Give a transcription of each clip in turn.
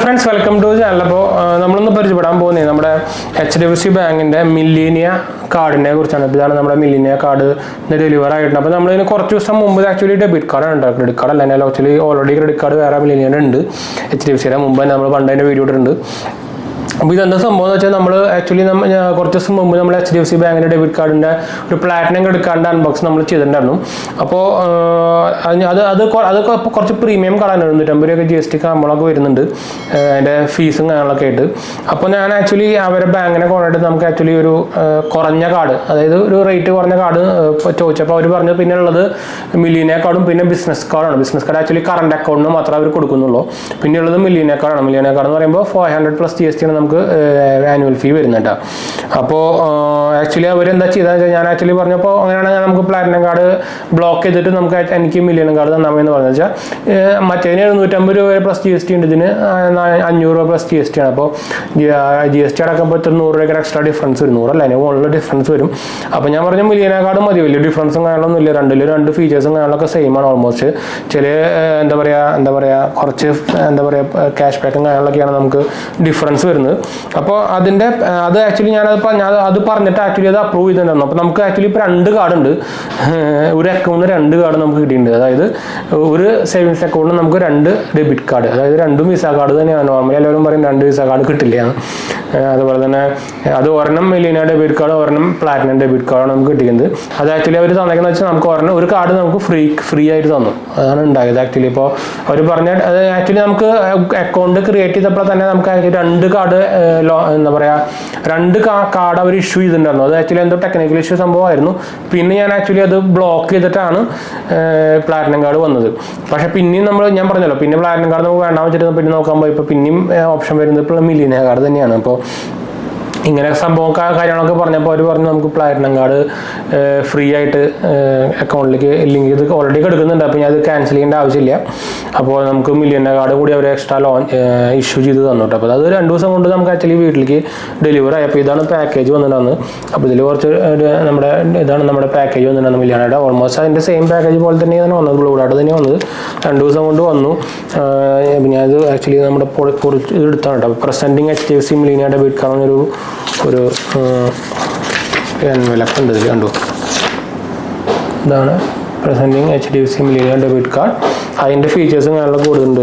friends, welcome to the channel. HDFC Bank in the Millennia card in the Millennia card the delivery. We actually debit card and credit card and actually already credit card HDFC video. We actually HDFC Bank debit card and platinum credit card unbox other premium card and GST and fees actually our bank actually Koranya card rate Millennia card business card actually current account Millennia card 400 plus GST annual fee actually actually platinum card block million card plus GST plus GST GST extra difference difference Millennia card difference features same almost cashback difference actually approve actually savings account debit card Visa card Visa card Millennia debit card platinum debit card actually card free actually account create card card issue actually technical issue actually block platinum card platinum card option Millennia card platinum card free account link already cancel Millennia card extra issue actually deliver package package almost the same package actually presenting HDFC Millennia debit card presenting HDFC Millennia debit card. The features are 5%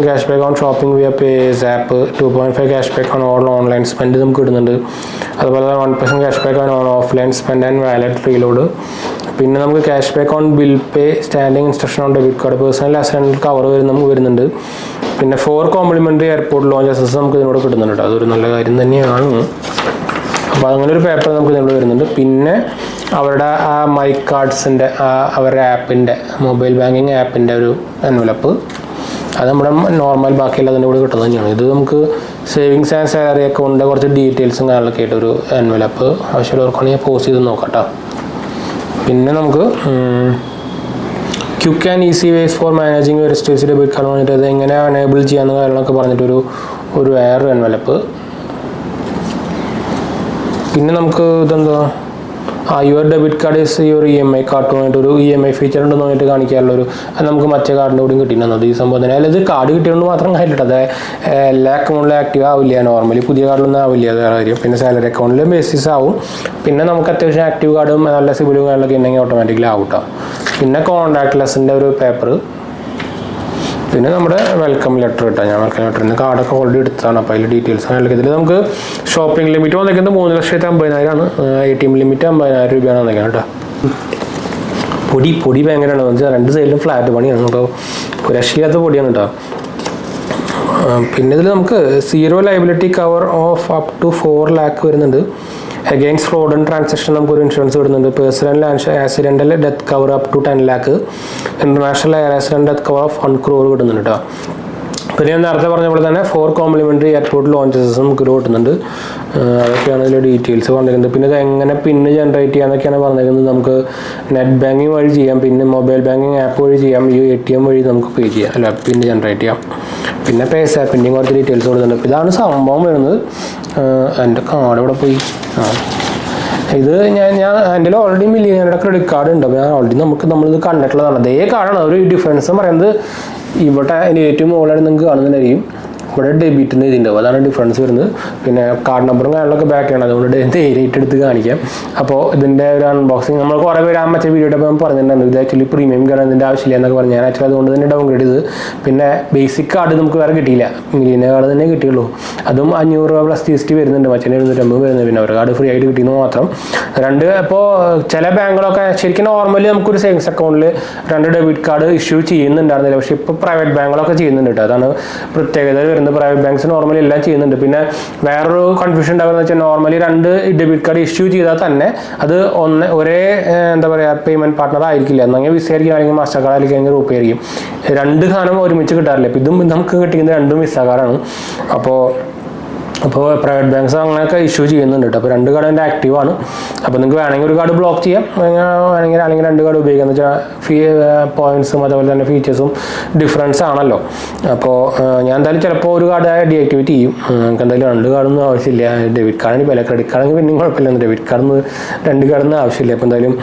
cashback on shopping via Zap, 2.5 cashback on all online spend, 1% cashback on all offline spend and wallet reload. Cashback on bill pay, standing instruction on debit card, personal assistant cover 4 complimentary airport launches our my cards and our app in the mobile banking app in the envelope. That's normal savings and salary account details allocate envelope. I should post it. Quick and easy ways for managing your HDFC debit card enable envelope. Your debit card is your EMI card EMI feature and card active normally salary account basis active card automatically out contactless paper welcome letter card already details shopping limit ATM limit podi bank flat zero liability cover of up to 4 lakh against fraud and transaction insurance personal and accidental death cover up to 10 lakh international accident death cover of 1 crore 4 complimentary airport launches details pin generate net banking mobile banking app ATM pin generate pay pending details and card This is already Millennia credit card. Already we contact the card difference. ഇവിടെ ഇനി ഏറ്റവും മുകളിൽ നിങ്ങൾക്ക് കാണുന്നതായിരിക്കും ഇവിടെ ഡെബിറ്റിന് ഇതിൻ്റെവും അതാണ് difference വരുന്നത്. പിന്നെ card നമ്പറും കാര്യങ്ങളൊക്കെ ബാക്ക് ആണ്, അതുകൊണ്ട് ധൈര്യമായിട്ട് എടുത്ത് കാണിക്കാം. അപ്പോൾ ഇതിൻ്റെ ഒരു അൺബോക്സിങ് നമ്മൾ കുറേ പേര് ആ മറ്റേ വീഡിയോ ഇപ്പോൾ പറഞ്ഞിട്ടുണ്ടായിരുന്നു, ഇത് ആക്ച്വലി പ്രീമിയം കാർഡ് ഇതിൻ്റെ ആവശ്യമില്ല എന്നൊക്കെ പറഞ്ഞു. ഞാൻ ആക്ച്വലി അതുകൊണ്ട് തന്നെ ഡൗൺഗ്രേഡ് ചെയ്ത്. പിന്നെ ബേസിക് കാർഡ് നമുക്ക് വേറെ കിട്ടിയില്ല, മില്ലേനിയ കാർഡ് തന്നെ കിട്ടിയുള്ളൂ. അതും 500 രൂപ പ്ലസ് GST വരുന്നുണ്ട്, മറ്റേ 750 വരുന്നത്. പിന്നെ ഒരു കാർഡ് ഫ്രീ ആയിട്ട് കിട്ടിയെന്ന് മാത്രം. ഇപ്പോൾ ചില ബാങ്കുകളൊക്കെ ശരിക്കും നോർമലി നമുക്കൊരു സേവിങ്സ് അക്കൗണ്ടിൽ 2 ഡെബിറ്റ് കാർഡ് ഇഷ്യൂ ചെയ്യുന്നുണ്ടായിരുന്നില്ല, പക്ഷേ ഇപ്പോൾ പ്രൈവറ്റ് ബാങ്കുകളൊക്കെ ചെയ്യുന്നുണ്ട് കേട്ടോ. അതാണ് പ്രത്യേകത വരുന്നത്. പ്രൈവറ്റ് ബാങ്ക്സ് നോർമലി എല്ലാം ചെയ്യുന്നുണ്ട്. പിന്നെ വേറൊരു കൺഫ്യൂഷൻ ഉണ്ടാകുന്നത് വെച്ചാൽ നോർമലി 2 ഡെബിറ്റ് കാർഡ് ഇഷ്യൂ ചെയ്താൽ തന്നെ അത് ഒരേ എന്താ പറയുക പേയ്മെൻറ്റ് പാർട്ട്ണർ ആയിരിക്കില്ല. എന്നെങ്കിൽ വിസ ആയിരിക്കും, അല്ലെങ്കിൽ മാസ്റ്റർ കാർഡ് ആയിരിക്കും, അല്ലെങ്കിൽ റുപ്പേ ആയിരിക്കും. 2 സാധനം ഒരുമിച്ച് കിട്ടാറില്ല. അപ്പോൾ ഇതും നമുക്ക് കിട്ടിയത് 2 വിസ കാർഡാണ്. അപ്പോൾ പ്രൈവറ്റ് ബാങ്ക്സ് അങ്ങനെയൊക്കെ ഇഷ്യൂ ചെയ്യുന്നുണ്ട് കേട്ടോ. അപ്പോൾ 2 കാർഡ് എൻ്റെ ആക്റ്റീവാണ്. അപ്പോൾ നിങ്ങൾക്ക് വേണമെങ്കിൽ ഒരു കാർഡ് ബ്ലോക്ക് ചെയ്യാം, അല്ലെങ്കിൽ 2 കാർഡ് ഉപയോഗിക്കാം. എന്ന് വെച്ചാൽ പോയിൻറ്സും അതുപോലെ തന്നെ ഫീച്ചേഴ്സും ഡിഫറൻസ് ആണല്ലോ. അപ്പോൾ ഞാൻ എന്തായാലും ചിലപ്പോൾ ഒരു കാർഡ് ഡീആക്ടിവേറ്റ് ചെയ്യും. നമുക്ക് എന്തായാലും 2 കാർഡൊന്നും ആവശ്യമില്ല. ഡെബിറ്റ് കാർഡിന് വില, ക്രെഡിറ്റ് കാർഡെങ്കിൽ പിന്നെയും കുഴപ്പമില്ല, ഡെബിറ്റ് കാർഡിന് 2 കാർഡൊന്നും ആവശ്യമില്ല. അപ്പോൾ എന്തായാലും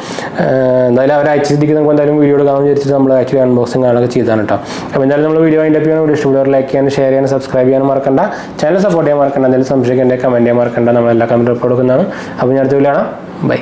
അവർ അയച്ചിരിക്കുന്ന നമുക്ക് എന്തായാലും വീഡിയോ എടുക്കാമെന്ന് വിചാരിച്ചിട്ട് നമ്മൾ ആക്ച്വലി അൺബോക്സിങ് കാണാനൊക്കെ ചെയ്താണ് കേട്ടോ. അപ്പോൾ എന്തായാലും നമ്മൾ വീഡിയോ അതിൻ്റെ ചെയ്യാൻ വീഡിയോ ഇഷ്ടപ്പെടുക, ലൈക്ക് ചെയ്യാനും ഷെയർ ചെയ്യാനും സബ്സ്ക്രൈബ് ചെയ്യാനും മറക്കണ്ട. ചാനൽ സപ്പോർട്ട് ചെയ്യാൻ മറക്കണ്ട. എന്തെങ്കിലും സംശയം കമൻറ്റ് ചെയ്യാൻ മറക്കണ്ട. നമ്മളെല്ലാ കമൻറ്റ് റിപ്പോർട്ട് കൊടുക്കുന്നതാണ്. അപ്പോൾ ഞാൻ അടുത്ത വീഡിയോ കാണാം. ബൈ.